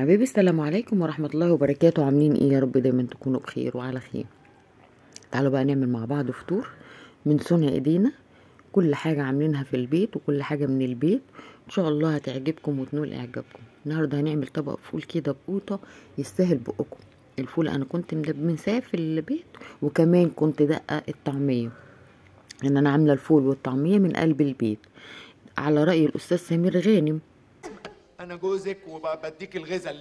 حبايبي السلام عليكم ورحمة الله وبركاته. عاملين ايه؟ يا رب دايما تكونوا بخير وعلى خير. تعالوا بقى نعمل مع بعض فطور من صنع ايدينا، كل حاجة عاملينها في البيت وكل حاجة من البيت، ان شاء الله هتعجبكم وتنول اعجابكم. النهاردة هنعمل طبق فول كده بقوطة يستاهل بقكم. الفول انا كنت مدبساه في البيت، وكمان كنت دقة الطعمية، ان انا عاملة الفول والطعمية من قلب البيت على رأي الاستاذ سمير غانم. انا جوزك وبديك الغذاء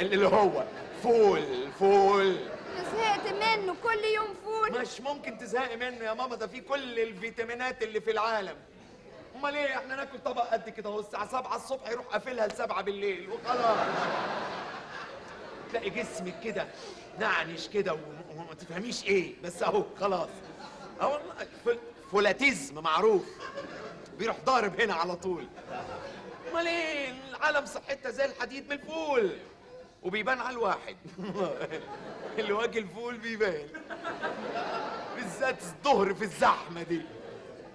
اللي هو فول فول. زهقت منه كل يوم فول. مش ممكن تزهقي منه يا ماما، ده فيه كل الفيتامينات اللي في العالم. امال ايه؟ احنا ناكل طبق قد كده اهو الساعه 7 الصبح يروح قافلها ل7 بالليل وخلاص. تلاقي جسمك كده نعنش كده وما تفهميش ايه، بس اهو خلاص. اه والله فولاتيزم معروف بيروح ضارب هنا على طول. امال ايه؟ العالم صحتها زي الحديد من الفول، وبيبان على الواحد. اللي واكل فول بيبان، بالذات الظهر في الزحمه دي.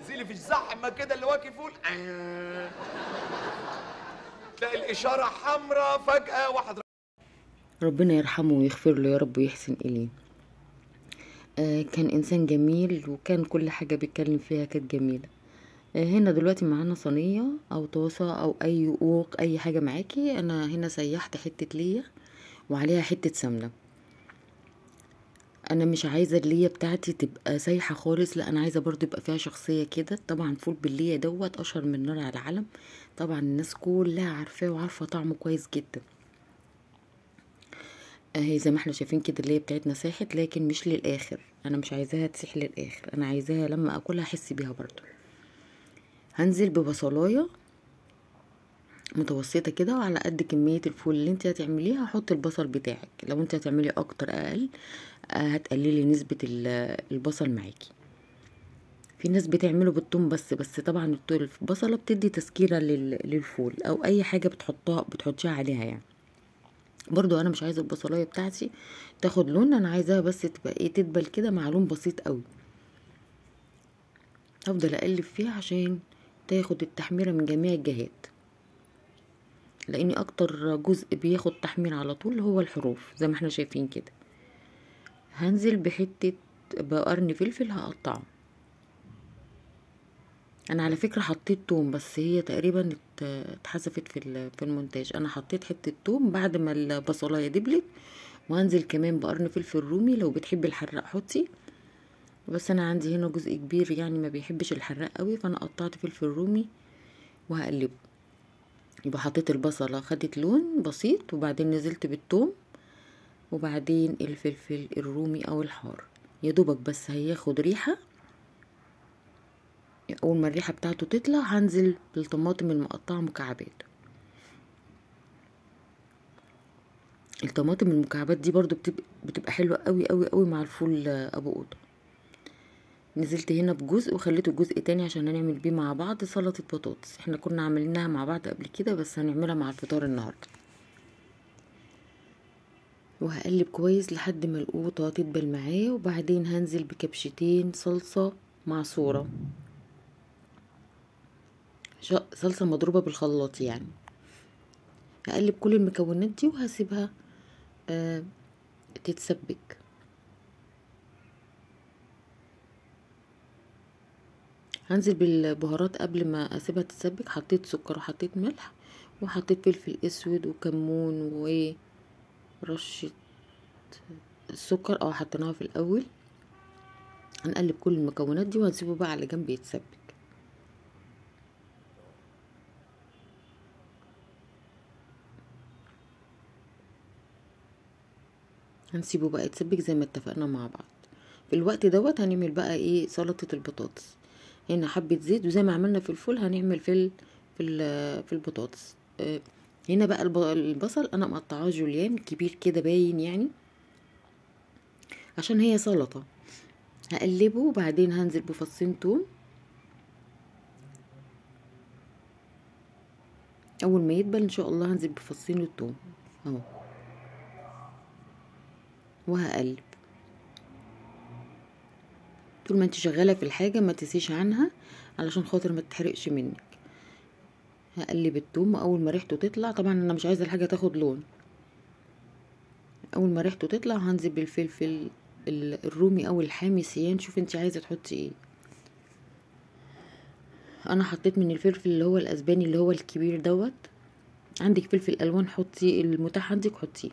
زي في الزحمه كده اللي واكل فول تلاقي الاشاره حمراء فجاه واحد. ربنا يرحمه ويغفر له يا رب ويحسن اليه. كان انسان جميل، وكان كل حاجه بيتكلم فيها كانت جميله. هنا دلوقتي معانا صينيه او طاسه او اي اوق، اي حاجه معاكي. انا هنا سيحت حته ليا وعليها حته سمنه. انا مش عايزه اللية بتاعتي تبقى سايحه خالص، لا انا عايزه برضو يبقى فيها شخصيه كده. طبعا فول باللية دوت اشهر من نار على العلم، طبعا الناس كلها عارفاه وعارفه طعمه كويس جدا. اهي زي ما احنا شايفين كده اللي هي بتاعتنا ساحت، لكن مش للاخر. انا مش عايزاها تسيح للاخر، انا عايزاها لما اكلها احس بيها برضو. هنزل ببصلايه متوسطه كده، وعلى قد كميه الفول اللي انت هتعمليها حط البصل بتاعك. لو انت هتعملي اكتر اقل هتقللي نسبه البصل معاكي. في ناس بتعمله بالثوم بس طبعا البصله بتدي تسكيره للفول او اي حاجه بتحطيها عليها يعني. برضو انا مش عايزه البصلايه بتاعتي تاخد لون، انا عايزاها بس تبقى ايه، تدبل كده مع لون بسيط قوي. هفضل اقلب فيها عشان تاخد التحميره من جميع الجهات، لاني اكتر جزء بياخد تحمير على طول هو الحروف زي ما احنا شايفين كده. هنزل بحته بقرن فلفل هقطعه. انا على فكره حطيت توم، بس هي تقريبا اتحذفت في المونتاج. انا حطيت حته توم بعد ما البصلايه دبلت، وهنزل كمان بقرن فلفل رومي. لو بتحبي الحراق حطي، بس انا عندي هنا جزء كبير يعني ما بيحبش الحراق قوي، فانا قطعت فلفل رومي وهقلبه. يبقى حطيت البصله خدت لون بسيط، وبعدين نزلت بالثوم، وبعدين الفلفل الرومي او الحار يا دوبك بس هياخد ريحه. اول ما الريحه بتاعته تطلع هنزل بالطماطم المقطعه مكعبات. الطماطم المكعبات دي برضو بتبقى حلوه قوي قوي قوي مع الفول ابو قوطه. نزلت هنا بجزء وخليته جزء تاني عشان هنعمل بيه مع بعض سلطه بطاطس. احنا كنا عاملينها مع بعض قبل كده، بس هنعملها مع الفطار النهارده. وهقلب كويس لحد ما القوطه تدبل معاه، وبعدين هنزل بكبشتين صلصه معصوره، صلصه مضروبه بالخلاط يعني. هقلب كل المكونات دي وهسيبها تتسبك. هنزل بالبهارات قبل ما اسيبها تتسبك. حطيت سكر وحطيت ملح وحطيت فلفل اسود وكمون ورشة السكر حطيناها في الاول. هنقلب كل المكونات دي وهنسيبه بقى على جنب يتسبك. هنسيبه بقى يتسبك زي ما اتفقنا مع بعض. في الوقت دوت هنعمل بقى ايه، سلطة البطاطس. هنا حبة زيت، وزي ما عملنا في الفول هنعمل في البطاطس. هنا بقى البصل انا مقطعاه جوليان كبير كده باين يعني، عشان هي سلطة. هقلبه وبعدين هنزل بفصين توم. اول ما يدبل ان شاء الله هنزل بفصين التوم اهو، وهقلب. طول ما انت شغاله في الحاجه ما تنسيش عنها علشان خاطر ما تتحرقش منك. هقلب التوم، واول ما ريحته تطلع، طبعا انا مش عايزه الحاجه تاخد لون، اول ما ريحته تطلع هنزل بالفلفل الرومي او الحامي سيان، شوف انت عايزه تحطي ايه. انا حطيت من الفلفل اللي هو الاسباني اللي هو الكبير دوت. عندك فلفل الوان حطي، المتاح عندك حطيه.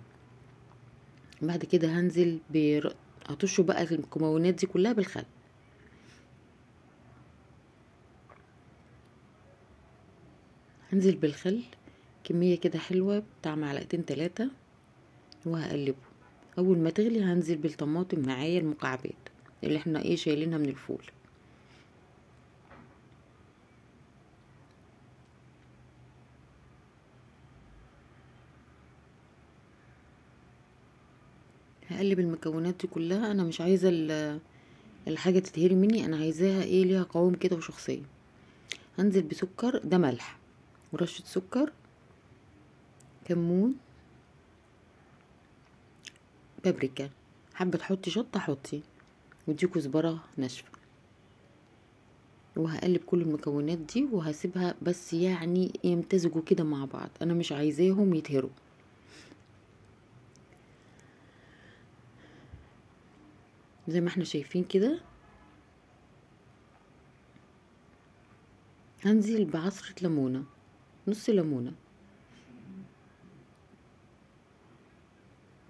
بعد كده هنزل هطشه بقى المكونات دي كلها بالخل. هنزل بالخل كمية كده حلوة بتاع معلقتين 3، وهقلبه. اول ما تغلي هنزل بالطماطم معايا المكعبات اللي احنا ايه شايلينها من الفول. هقلب المكونات دي كلها. انا مش عايزه الحاجه تتهري مني، انا عايزاها ايه ليها قوام كده وشخصيه. هنزل بسكر، ده ملح ورشه سكر، كمون، بابريكا، حابه تحطي شطه حطي، ودي كزبره ناشفه. وهقلب كل المكونات دي وهسيبها بس يعني يمتزجوا كده مع بعض، انا مش عايزاهم يتهروا. زي ما احنا شايفين كده. هنزل بعصرة ليمونة، نص ليمونة.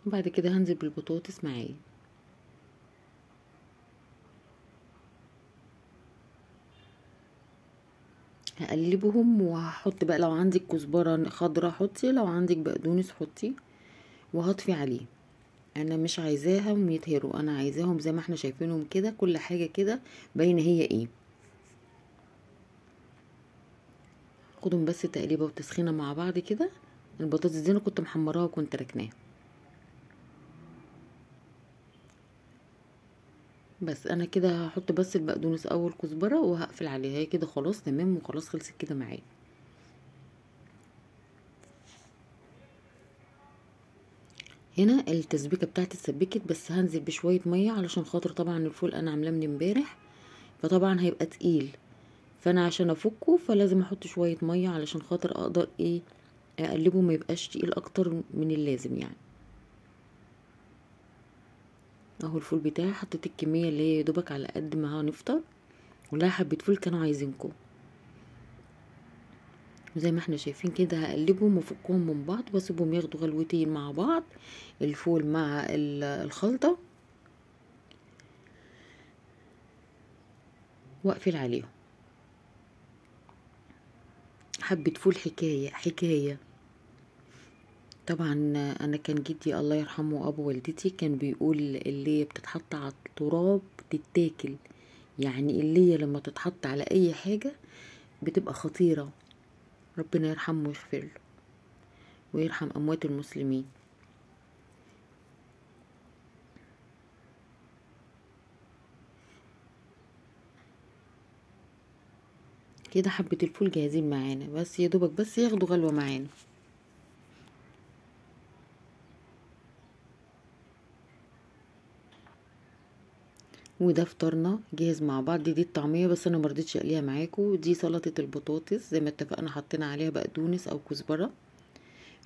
وبعد كده هنزل بالبطاطس معايا. هقلبهم وهحط بقى لو عندك كزبرة خضرة حطي، لو عندك بقدونس حطي، وهطفي عليه. انا مش عايزاهم يتهروا، انا عايزاهم زي ما احنا شايفينهم كده، كل حاجة كده باينة هي ايه. خدهم بس تقليبه وتسخينه مع بعض كده. البطاطس دي انا كنت محمراها وكنت ركناها. بس انا كده هحط بس البقدونس او الكزبره وهقفل عليها كده. خلاص تمام، وخلاص خلصت كده معايا. هنا التسبيكه بتاعتي اتسبكت، بس هنزل بشويه ميه علشان خاطر طبعا الفول انا عاملاه من امبارح، فطبعا هيبقى تقيل، فانا عشان افكه فلازم احط شويه ميه علشان خاطر اقدر ايه اقلبه ما يبقاش تقيل اكتر من اللازم يعني. اهو الفول بتاعي حطيت الكميه اللي هي يدوبك على قد ما هنفطر، ولا حبه فول كانوا عايزينكم. زي ما احنا شايفين كده هقلبهم وافكهم من بعض واسيبهم ياخدوا غلوتين مع بعض، الفول مع الخلطه، واقفل عليهم. حبه فول حكايه حكايه. طبعا انا كان جدي الله يرحمه ابو والدتي كان بيقول اللي بتتحط على التراب تتاكل، يعني اللي لما تتحط على اي حاجه بتبقى خطيره. ربنا يرحمه ويغفر له ويرحم اموات المسلمين. كده حبه الفول جاهزين معانا، بس يا دوبك بس ياخدوا غلوه معانا. وده فطرنا جاهز مع بعض. دي الطعميه بس انا مرضتش اقليها معاكم. دي سلطه البطاطس زي ما اتفقنا، حطينا عليها بقدونس او كزبره،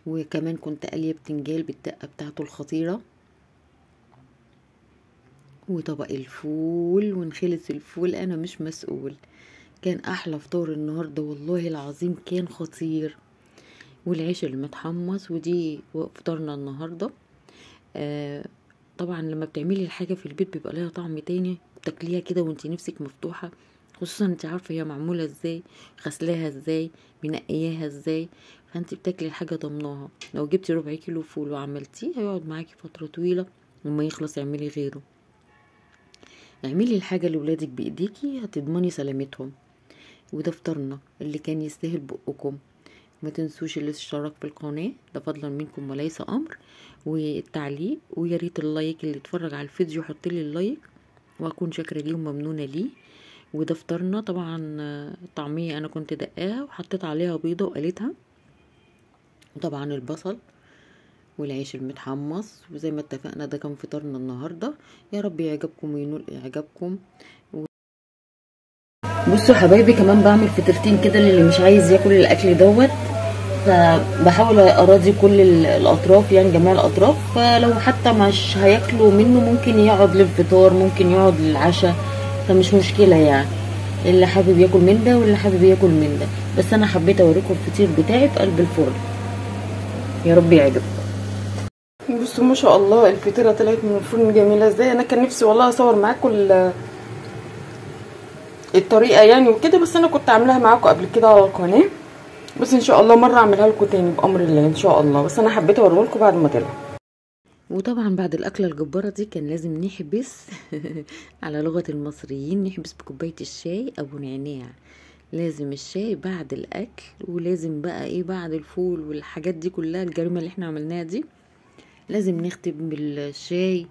وكمان كنت قليه بتنجال بالدقه بتاعته الخطيره. وطبق الفول ونخلص الفول، انا مش مسؤول. كان احلى فطار النهارده والله العظيم، كان خطير. والعيش المتحمص، ودي فطارنا النهارده. طبعا لما بتعملي الحاجه في البيت بيبقى لها طعم تاني، بتاكليها كده وانتي نفسك مفتوحه، خصوصا انت عارفه هي معموله ازاي، غسلاها ازاي، منقياها ازاي، فانت بتاكلي الحاجه ضمناها. لو جبتي ربع كيلو فول وعملتيه هيقعد معاكي فتره طويله، وما يخلص اعملي غيره. اعملي الحاجه لولادك بايديكي هتضمني سلامتهم. وده فطرنا اللي كان يستاهل بقكم. ما تنسوش الاشتراك في القناة، ده فضلا منكم وليس امر، والتعليق، ويا ريت اللايك. اللي اتفرج على الفيديو حط لي اللايك واكون شاكره ليه وممنونه ليه. وده فطرنا. طبعا الطعميه انا كنت دقاها وحطيت عليها بيضه وقليتها، وطبعا البصل والعيش المتحمص. وزي ما اتفقنا ده كان فطارنا النهارده. يا رب يعجبكم وينول اعجابكم. بصوا حبايبي، كمان بعمل فطرتين كده للي مش عايز ياكل الاكل دوت. فبحاول اراضي كل الاطراف، يعني جميع الاطراف. فلو حتى مش هياكلوا منه ممكن يقعد للفطار، ممكن يقعد للعشاء، فمش مشكله يعني. اللي حابب ياكل من ده واللي حابب ياكل من ده. بس انا حبيت اوريكم الفطير بتاعي في قلب الفرن، يا رب يعجبكم. بصوا ما شاء الله الفطيره طلعت من الفرن جميله ازاي. انا كان نفسي والله اصور معاكم الطريقه يعني وكده، بس انا كنت عاملاها معاكم قبل كده على القناه، بس ان شاء الله مره اعملها لكم تاني بامر الله ان شاء الله. بس انا حبيت اوريه لكم بعد ما طلع. وطبعا بعد الاكله الجباره دي كان لازم نحبس على لغه المصريين، نحبس بكوبايه الشاي ابو نعناع. لازم الشاي بعد الاكل، ولازم بقى ايه بعد الفول والحاجات دي كلها، الجريمه اللي احنا عملناها دي لازم نختم بالشاي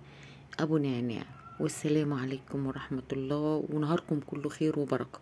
ابو نعناع. والسلام عليكم ورحمه الله، ونهاركم كله خير وبركه.